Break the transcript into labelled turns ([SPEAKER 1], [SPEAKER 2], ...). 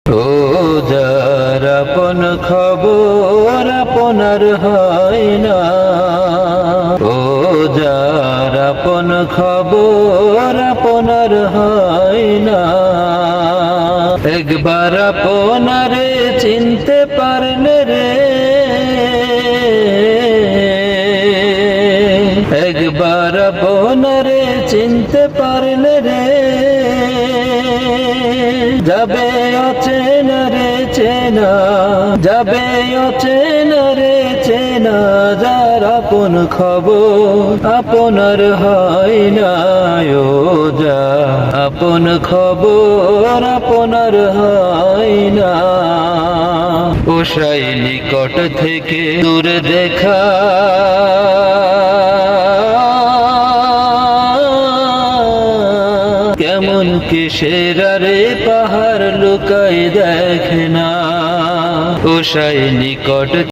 [SPEAKER 1] ও যার আপন খবর আপনার হয় না, ও যার আপন খবর আপনার হয় না, একবার আপনারে চিনতে পারলে রে, একবার আপনারে চিনতে পারলে রে, যাবে অচেনা রে চেনা, যাবে অচেনা রে চেনা, যার আপন খবর আপনার হয় না, ও যা আপন খবর আপনার হয় না। ওসাই নিকট থেকে দূরে দেখা, কেমন কিসের রে পাহাড় লুকাই দেখে না, ওসাই নিকট